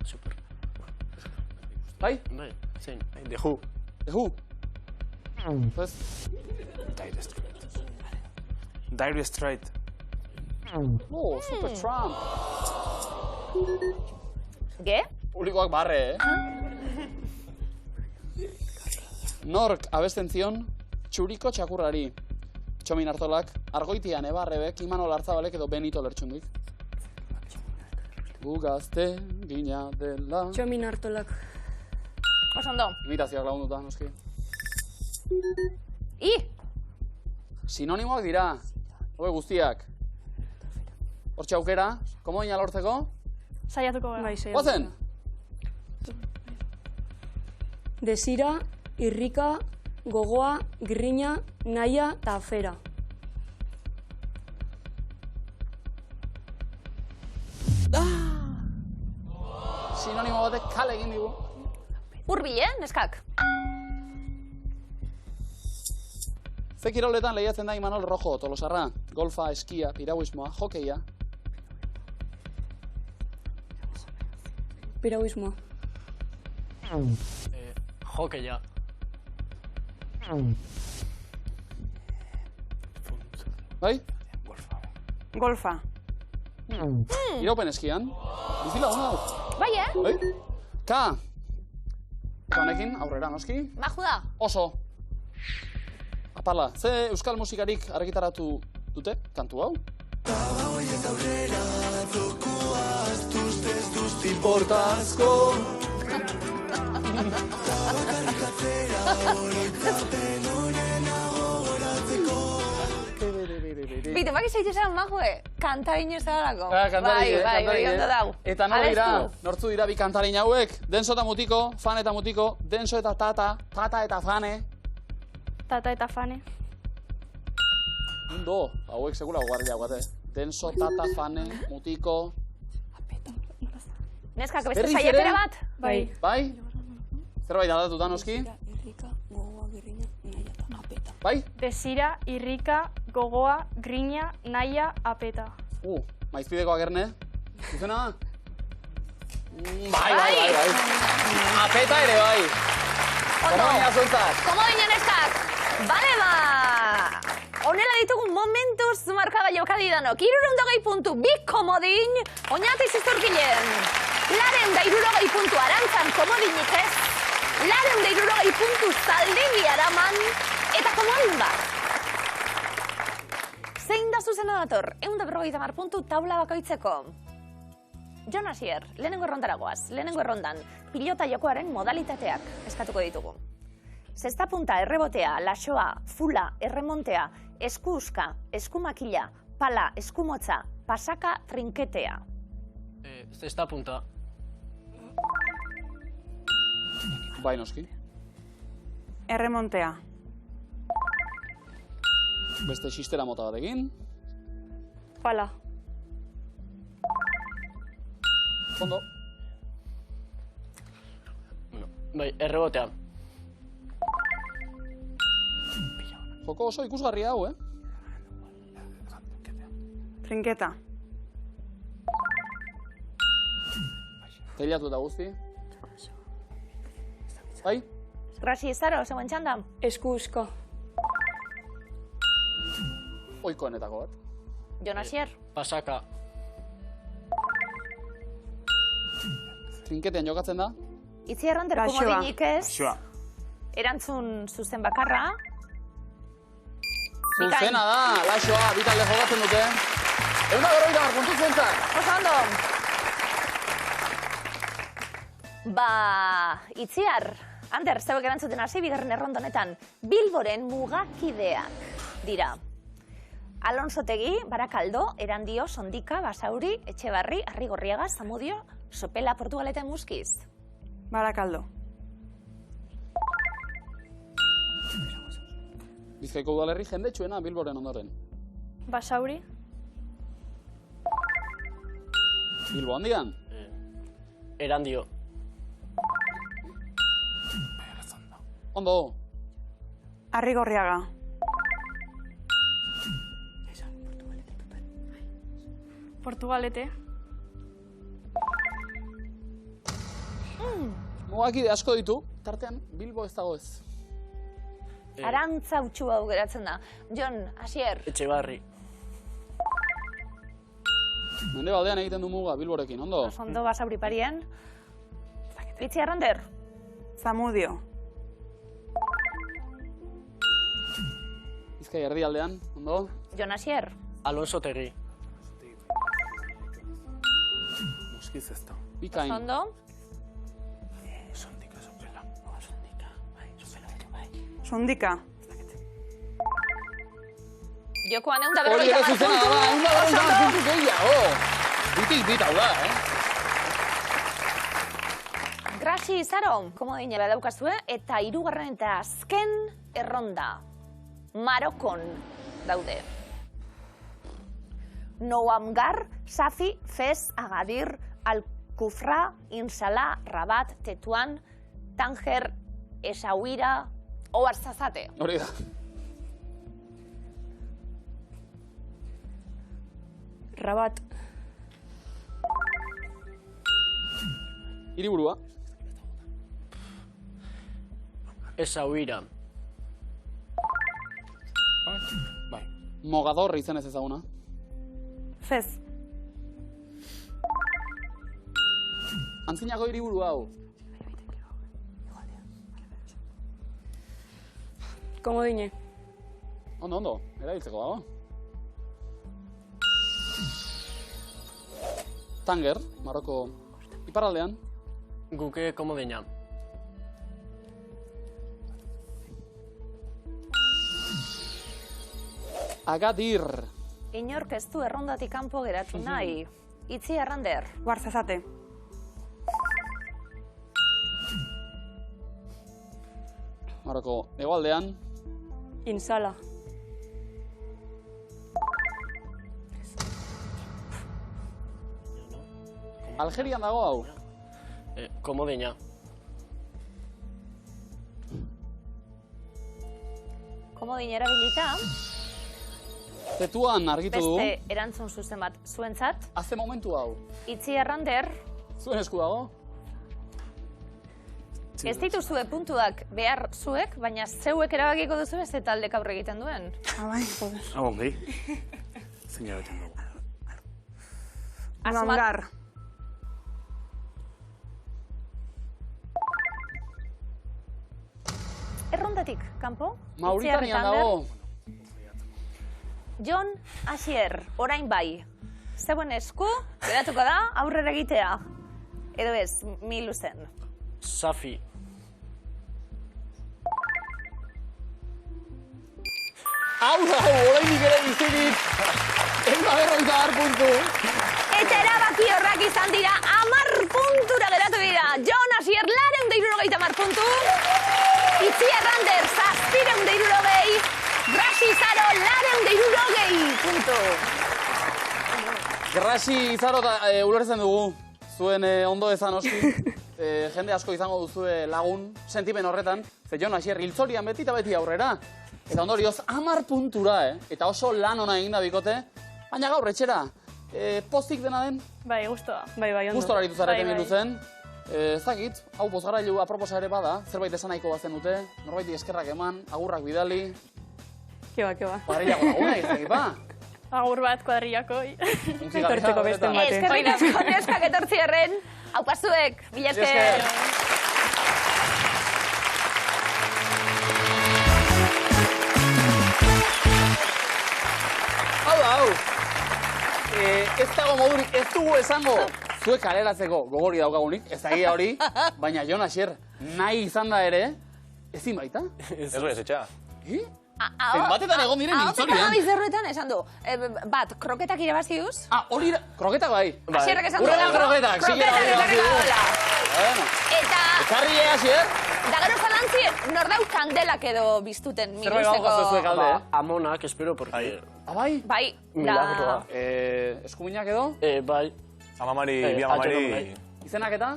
Super. Bai? Bai, zein. The Who. The Who. Pues, Dire Straits. oh, Supertramp. Ge? Publikoak barre, Nork abesten zion Txuriko txakurrari. Txomin Artolak, Argoitian Eba Arrebek, Imanol Artzabalek edo Benito Lertxundik. Gu gazte gina dela. Txomin Artolak. Oso ondo. Imitazioak lagunduta, noski. I! Sinonimoak dira, hobe guztiak. Hortxe aukera, komodina lortzeko? Saiatuko gara. Bai, sei. Guazen! Desira, irrika, gogoa, grina, naia eta afera. Sinonimo batek kale egin digu. Urbil, neskak? Ze kiroletan lehiatzen da Imanol Rojo, Tolosarra, golfa, eskia, piragüismoa, hokeia. Piragüismoa. Hokeia. Bai? Golfa. Iraupen eskian. Bizila hona hau. Bai, Bai? Ka! Eta honekin, aurrera, noski? Maju da. Oso. Apala, ze euskal musikarik argitaratu dute, kantu hau? Bite, baki zaitu zen, Majue, kantarin ez darako. Kantari, Bai, hori ondo dau. Eta nor dira, nortzu dira bi kantarin hauek? Denso eta mutiko, fan eta mutiko, denso eta tata, tata eta fane. Tata eta fane. Ondo, hauek segura guardia guate. Denso, tata, fane, mutiko. Neskak, beste Berriz saiakera ere? bat? Bai. Bai? Zerbait aldatuta noski? Irrika, gogoa, grina, naia eta apeta. Bai? Desira, irrika, gogoa, grina, naia, apeta. Maizpideko agerne? Zuzena? Bai. Apeta ere bai. Ondo. Komodina zuentzat. Komodina neskak. Bale ba! Honela ditugu momentuz markada jokadi danok. 60 puntu, bi komodin, oinati zizurkilen. 260 puntu arantzan komodinik ez. 260 puntu zaldegi araman, eta komodin bat. Zein da zuzena dator? 150 puntu taula bakoitzeko. Jon Asier, lehenengo errondaragoaz. Lehenengo errondan, pilota jokoaren modalitateak eskatuko ditugu. Zesta punta, errebotea, lasoa, fula, erremontea, eskuuska, eskumakila, pala, eskumotza, pasaka, trinketea. Zesta punta. Bai noski. Erremontea. Beste xistera mota batekin. Pala. Ondo. Bai, errebotea. Joko oso ikusgarria hau, Trinketa. Teilatu eta guzti. Bai? Grasi ezaro, zegoen txanda? Eskuuska. Oikoenetako bat. Jon Asier. Pasaka. Trinketean jokatzen da. Itziar Ander, Laxoa. komodinik ez. Laxoa. Erantzun zuzen bakarra. Zuzena da, Laxoa, bitalde jokatzen dute. 150 puntu zuentzat. Oso ondo. Itziar, Ander, zeuek erantzuten hasi, bigarren errondo honetan, Bilboren mugakideak dira. Alonsotegi, Barakaldo, Erandio, Sondika, Basauri, Etxebarri, Arrigorriaga, Zamudio, Sopela, Portugaleta, Muskiz. Barakaldo. Bizkaiko udalerri jendetsuena Bilboren ondoren. Basauri. Bilbo handian. Erandio. Ondo. Arrigorriaga. Portugalete. Mugakide asko ditu, tartean Bilbo ez dago ez. Arantza utxu hau geratzen da. Jon, Asier. Etxebarri. Mendebaldean egiten du muga Bilborekin, ondo? Ondo Basauri parien. Itziar Ander. Zamudio. Bizkai erdialdean, ondo? Jon, Asier. Alonsotegi. Muskiz ez da. Bikain. Ondo. Sondika, sopela. Sondika. Jokoan egun da Hori ere berrogeita zuzena da, egun da berrogeita puntu gehiago. Bitik bit hau da, Grasi Izaro, komodinera daukazue, eta hirugarren eta azken erronda. Marokon daude. Nouamgar, Safi, Fez, Agadir, Al-Kufra, Insala, Rabat, Tetuan, Tanger, Essaouira, Oarzazate. Hori da. Rabat. Hiriburua. Essaouira. Bai. Mogador izan ez ezaguna. Fez. Antzinako hiriburu hau. Komodine. Ondo, ondo, erabiltzeko dago. Tanger, Maroko iparraldean. Guke komodina. Agadir. Inork ez du errondatik kanpo geratu nahi. Itziar Ander. Oarzazate. Maroko hegoaldean. Insala. Algerian dago hau. Komodina. Komodin erabilita, Tetuan argitu du. beste erantzun zuzen bat zuentzat. Haze momentu hau. Itziar Ander, Zuen esku dago. ez dituzue puntuak behar zuek, baina zeuek erabakiko duzu ez eta aldek aurre egiten duen. Abai, joder. Hau ongi. Zein jabetzen dugu. Nouamgar. Errondatik, kanpo. Mauritanian Itziar eta Ander. dago. Jon, Asier, orain bai. Zeuen esku, geratuko da, aurrera egitea. Edo ez, mi luzen. Safi. Hau da, orainik ere bizirik. Eta berroita har puntu. Eta erabaki horrak izan dira, 10 puntura geratu dira. Jon, Asier, 460 puntu. Itziar Ander, 760. Grasi Izaro, 460 puntu. Grasi Izaro ulertzen dugu. Zuen ondo ezan oski. Jende asko izango duzue lagun, sentimen horretan. Ze Jon, Asier, hiltzorian beti eta beti aurrera. Eta ondorioz, 10 puntura, Eta oso lan ona egin da bikote. Baina gaur etxera, pozik dena den, Bai, gustoa. Bai, ondo. gustora aritu zarete Bai, bai. miluzen. Ez dakit, hau bozgarailu aproposa ere bada, zerbait esan nahiko bazen dute, norbaiti eskerrak eman, agurrak bidali, Keba. kuadrillako laguna izan ba. Agur bat kuadrillako. Etortzeko beste bate. Eskerrik asko neskak etortzi erren. Hau pasuek, mila esker. ez dago modurik, ez dugu esango. Zuek kaleratzeko gogori daukagunik, ez dagia hori, baina Jon Asier, nahi izan da ere, ezin baita? Ez bai, ez etxea. Zenbatetan egon diren hiltzorian. Bizerruetan esan du, bat, kroketak irabazi duz? Hori, kroketak bai. Asierrek esan du. Urrela kroketak, sikera hori bazi du. Eta... Ekarri Asier? Da gero zalantzien, nor dau kandelak edo biztuten Zerbait gauko zuzuek alde, Amonak, espero, porque... Bai? Bai, Milagroa. Eskuminak edo? Bai. Amamari, bi amamari... Izenak eta?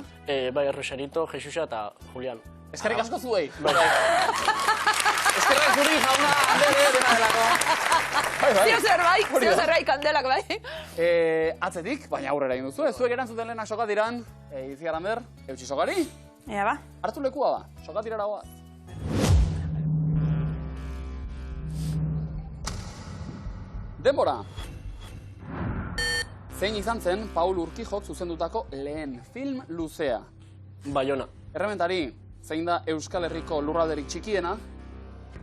Bai, Rosarito, Jesusa eta Julian. Eskerrik asko zuei. Eskerrik zuri jauna, handele, dena delako. Zio zerbait kandelak, bai. Atzetik, baina aurrera egin duzu, zuek erantzuten lehenak sokat diran, Itziar Ander, eutxi sokari. Ea ba. Hartu lekua ba, sokat dirara goaz. Denbora. Zein izan zen Paul Urquijok zuzendutako lehen film luzea? Baiona. Errementari, zein da Euskal Herriko lurralderik txikiena?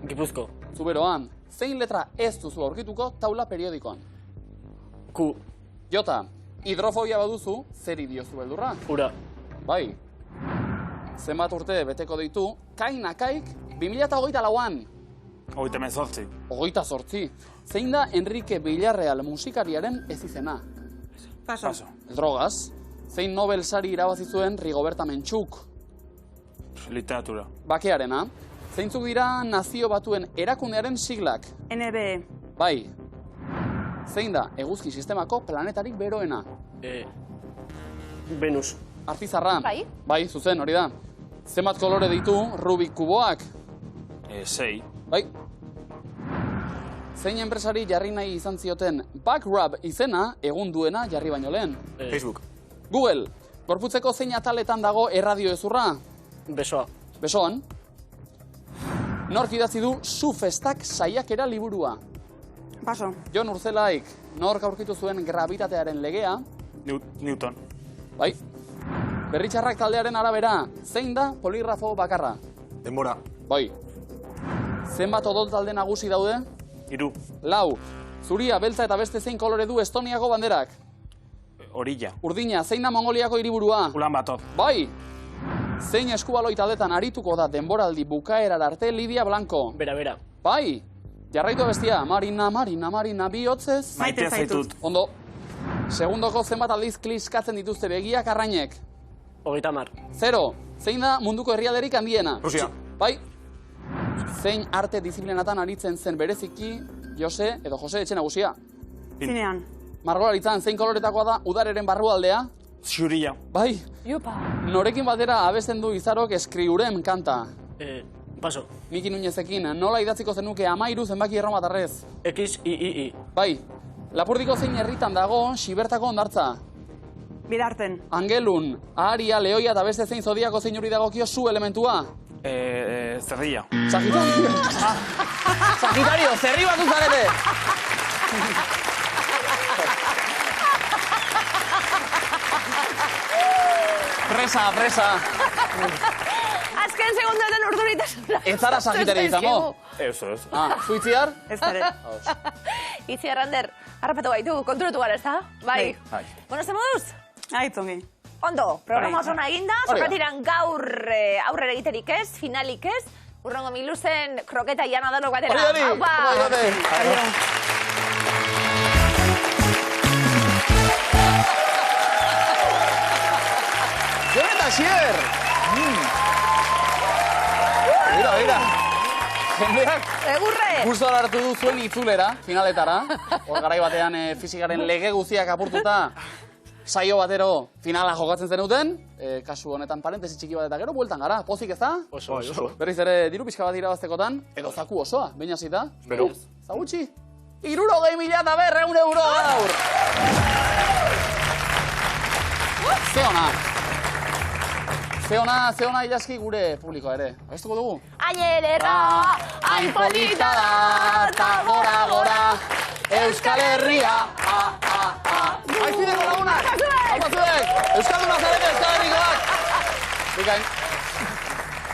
Gipuzko. Zuberoan, zein letra ez duzu aurkituko taula periodikoan? Q. Jota, hidrofobia baduzu, zeri diozu beldurra? Ura. Bai. Zenbat urte beteko ditu, Kainakaik 2024an. 38. 28. Zein da Enrique Villarreal musikariaren ez izena? Paso. Drogaz. Zein Nobel sari irabazi zuen Rigoberta Menchuk? Literatura. Bakearena. Zeintzuk dira Nazio Batuen erakundearen siglak? NBE. Bai. Zein da eguzki sistemako planetarik beroena? Venus. Artizarra. Bai. Bai, zuzen, hori da. Zenbat kolore ditu Rubik kuboak? 6. Bai. Zein enpresari jarri nahi izan zioten Backrub izena egun duena jarri baino lehen? Facebook. Google. Gorputzeko zein ataletan dago erradio ezurra? Besoa. Besoan. Nork idatzi du Zu Festak saiakera liburua? Paso. Jon Urzelaik. Nork aurkitu zuen grabitatearen legea? Newton. Bai. Berritxarrak taldearen arabera, zein da poligrafo bakarra? Denbora. Bai. Zenbat odol talde nagusi daude? 3. 4. Zuria, beltza eta beste zein kolore du Estoniako banderak? Orilla. Urdina, zein da Mongoliako hiriburua? Ulan Bator. Bai. Zein eskubaloi taldetan arituko da denboraldi bukaerar arte Lidia Blanco? Bera. Bai. Jarraitu bestia, Marina, bihotzez? Maite zaitut. Ondo. Segundoko zenbat aldiz kliskatzen dituzte begiak arrainek? 30. 0. Zein da munduko herrialderik handiena? Rusia. Bai. Zein arte disiplinatan aritzen zen bereziki Jose edo Jose etxe nagusia? Zinean. Margolaritzan zein koloretakoa da udareren barrualdea? Xuria. Bai. Jupa. Norekin batera abesten du Izarok Eskriurem kanta? Paso. Miki Nuñezekin nola idatziko zenuke 13 zenbaki erromatarrez? X, I. Bai. Lapurdiko zein herritan dago Xibertako hondartza? Bidarten. Angelun, Aharia, Leoia eta beste zein zodiako zein hori dagokio zu elementua? Zerria. Sagitario. Sagitario, zerri batu zarete. Presa. Azken segundoetan urduritasuna. Ez zara Sagitario izango? Eso. Zuitziar? Ez dara. Itziar Ander, harrapatu gaitu, konturatu gara, ez da? Bai. Bueno, ze moduz? Aitzongi. Ondo, programa oso ona eginda, Hori da. sokatiran gaur aurrera egiterik ez, finalik ez, urrengo miluzen kroketa jana danok batera. Hori. Aupa! Jon Asier! Mira. Jendeak Egurre! gusto hartu du zuen itzulera, finaletara. Hor garai batean fisikaren lege guztiak apurtuta saio batero finala jokatzen zenuten. Kasu honetan parentesi txiki bat eta gero bueltan gara. Pozik ez da? Oso. Berriz ere diru pixka bat irabaztekotan, edo zaku osoa, baina zita. Espero. Zagutxi? 60.000 eta 200 euro gaur! Ze ona ilaski gure publikoa ere. Abestuko dugu? Aien erra, hain polita da, ta gora, Euskal Herria. Aizideko lagunak! Alpazuek! Euskalduna zarete, Euskal Herrikoak! Bikain.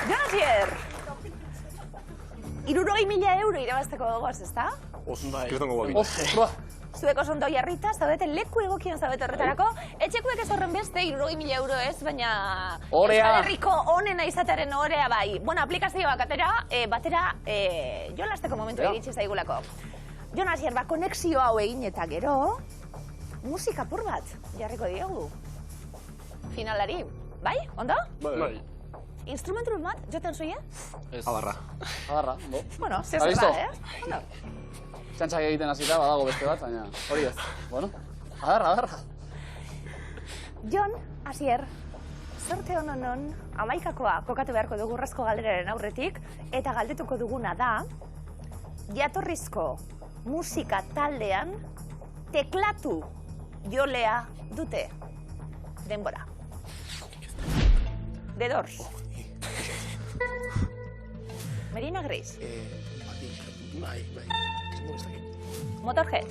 Jon Asier! 60.000 euro irabazteko gogoz, ez da? Kristongo guakin. Ostra! zuek oso ondo jarrita, zaudete leku egokian zaudete horretarako. Etxekuek ez horren beste, 60.000 euro ez, baina... Orea! Euskal Herriko onena izatearen orea bai. Bueno, aplikazioak atera, batera, jolasteko momentu iritsi zaigulako. Jon Asier, konexio hau egin eta gero, musika apur bat jarriko diegu. Finalari, bai? Ondo? Bai. Instrumentu bat, joten zuia? Abarra. Agarra, ondo. Bueno, Listo. zezera, Ondo. Txantxak egiten hasita badago beste bat, baina hori ez. Bueno, agarra. Jon Asier, zorte honon, 11koa kokatu beharko dugu urrezko galderaren aurretik, eta galdetuko duguna da, jatorrizko musika taldean teklatu jolea dute. Denbora. The Doors. Marina Grace. Bai. Motorhead.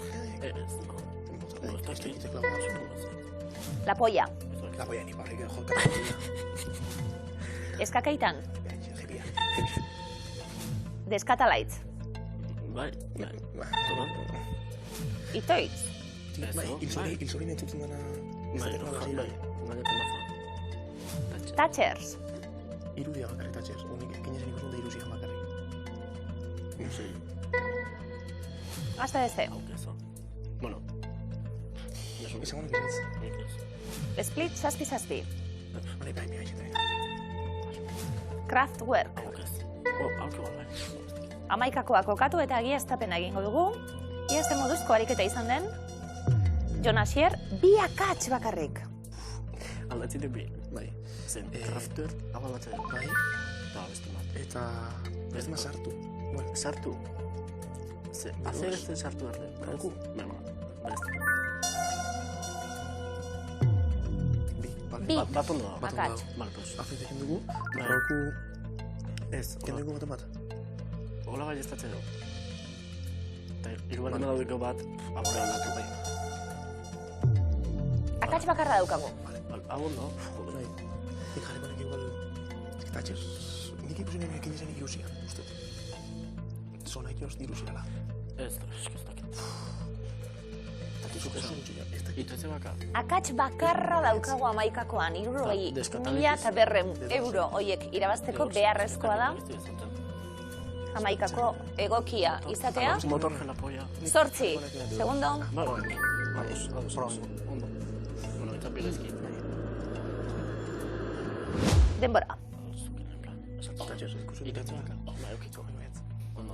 La Polla. La polla ni para que Eskakeitan. The Scatalites. Bai. Itoitz. Insulin entzuten dena... Thatchers. Irudia bakarrik tatxez. Honik ekin ezen ikusten da irusia bakarrik. Hasta desde. Bueno. Izango nik ez. Split zazpi. Bai. Kraftwerk. Amaikakoa kokatu eta egiaztapena egingo dugu. Ia ze moduzko ariketa izan den. Jon Asier, 2 akats bakarrik. Aldatzitek bi. Bai. Zen, Kraftwerk, abalatzen. Bai. Eta beste bat. Eta... Beste ma sartu. Sartu. Azer ez den sartu arte. Barroku? Beste. Bi. Bat ondo da. Akats. Bale, pues. Afeitekin dugu, barroku... Ez, Kendu dugu baten bat. hola bai estatzen dugu. Eta irugarren daudeko bat, abore aldatu bai. Akats bakarra daukagu. Hau ondo. Bai. Nik jarri banek igual... Tatxez... Nik ikusi nahi ekin izan irusia, uste. Zona ikioz dirusiala. Ez dakit. Tatxez oso gutxia. Itoetze baka. Akats bakarra daukagu 11koan, 60.000 euro hoiek irabazteko beharrezkoa da. 11ko egokia izatea. Motorhead la polla. 8 segundo. Vamos. Ondo. Bueno, eta bilezki. Denbora. Itoetze baka. Bai, okiko.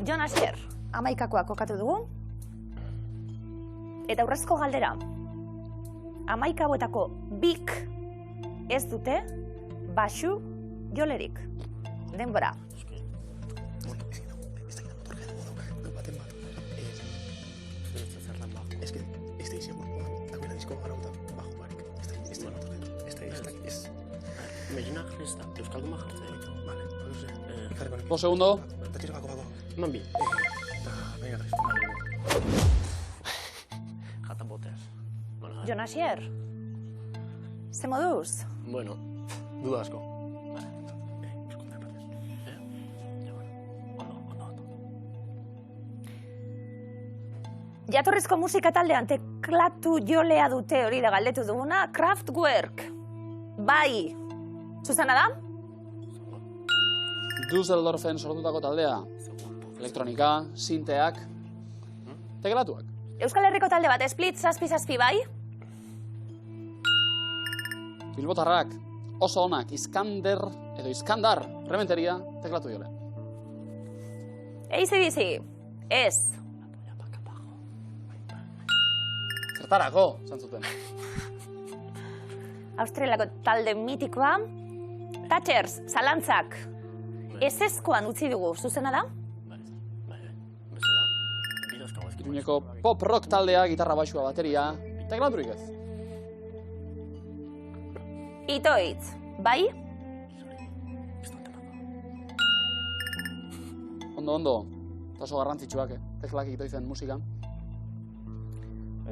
Jon Asier, 11koa kokatu dugu. Eta urrezko galdera. 11 hauetako 2 ez dute baxu jolerik. Denbora. Es que este dice, también la disco garauta bajo barik. Este. Medina Cresta, Euskalduma jartzen. Vale, pues no sé. 2 segundo. Tatxez bako. Eman bi. Eta, venga, Cresta. Jata boteaz. Jon Asier, ze moduz? Bueno, Duda asko. Jatorrizko musika taldean teklatu jolea dute hori da galdetu duguna, Kraftwerk. Bai. Zuzena da? Düsseldorfen sortutako taldea. Elektronika, sinteak, teklatuak. Euskal Herriko talde bat, Split zazpi bai? Bilbotarrak, oso onak, Iskandar, rementeria, teklatu jole. AC/DC, ez. Zertarako, zantzuten. Australiako talde mitikoa, Thatchers, zalantzak, ezezkoan utzi dugu, zuzena da? Iruñeko pop rock taldea, gitarra baxua, bateria, teklaturik ez. Itoitz, bai? Ondo, eta oso garrantzitsuak, teklak itoizen musikan.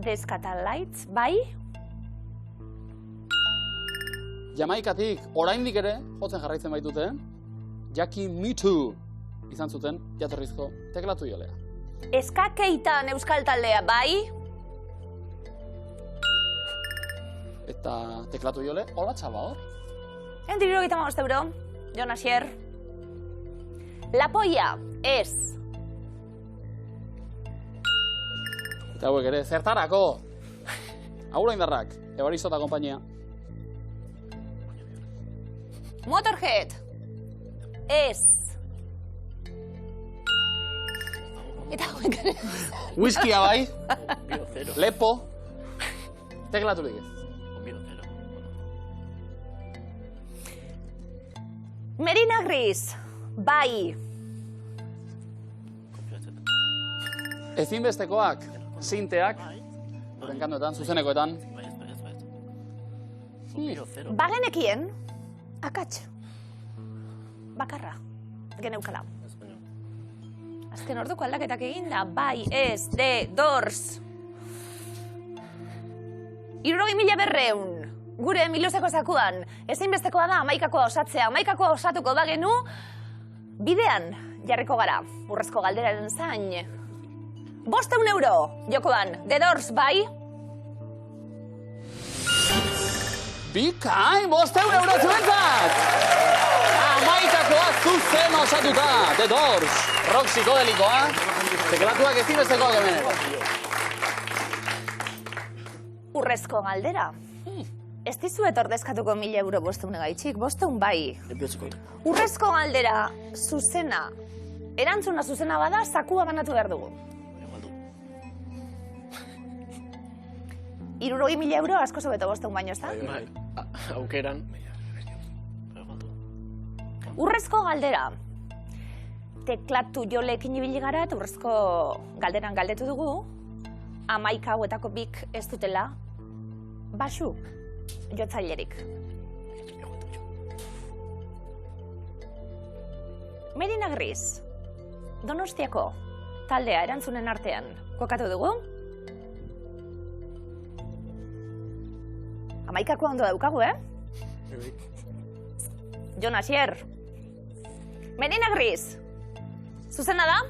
The Scatalites, bai? Jamaikatik oraindik ere jotzen jarraitzen baitute, Jackie Me Too izan zuten jatorrizko teklatu jolea. Eskakeitan euskal taldea, bai? Eta teklatu jole, hola txaba hor. En diru €35, Jon Asier. La polla es... Eta hauek ere, zertarako? Aura indarrak, Evaristo eta kompainia. Motorhead es... Eta hauek ere... Whiskia bai, Biro zero. lepo, teklaturik ez. Biro zero. Merina Gris, bai. Ezinbestekoak, sinteak, duren kantuetan, zuzenekoetan. Biro zero. Bagenekien, akats. Bakarra, geneukala. Azken orduko aldaketak eginda, bai, ez, de, dors. 60.200, gure Miluzeko zakuan, ezinbestekoa da amaikakoa osatzea. Amaikakoa osatuko bagenu, bidean jarriko gara, urrezko galderaren zain. 500 euro, jokoan, de dors, bai? Bikain, 500 euro zuentzat! Amaikakoa zuzen osatuta, The Doors, rock psikodelikoa, teklatuak ezinbestekoak hemen ere. Urrezko galdera. Ez dizuet ordezkatuko 1.000 euro 500 gaitxik, 500 bai. Urrezko galdera zuzena, erantzuna zuzena bada, zakua banatu behar dugu. 60.000 euro asko zobeto 500 baino, ez da? Bai, aukeran. Urrezko galdera. Teklatu jolekin ibili gara eta urrezko galderan galdetu dugu. 11 hauetako bik ez dutela basu jotzailerik. Merina Gris, Donostiako taldea erantzunen artean kokatu dugu. 11koa ondo daukagu, Jon Asier. Merina Gris, zuzena da?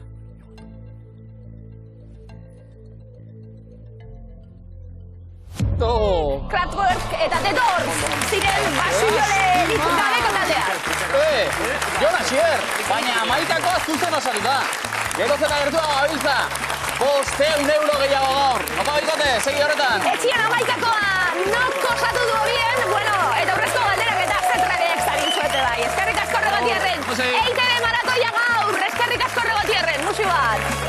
Kraftwerk eta The Doors ziren basuriole gabeko taldeak. Jon Asier, baina 11koa zuzen osatuta. Gero zeta gertua gabiltza. 500 euro gehiago gaur. Opa bikote, segi horretan. Etxian 11koa nok osatu du bien, bueno, eta urrezko galderak eta zetrenek zarin zuete bai. Eskerrik asko Regotierren. EITB maratoia gaur, eskerrik asko Regotierren, musu bat.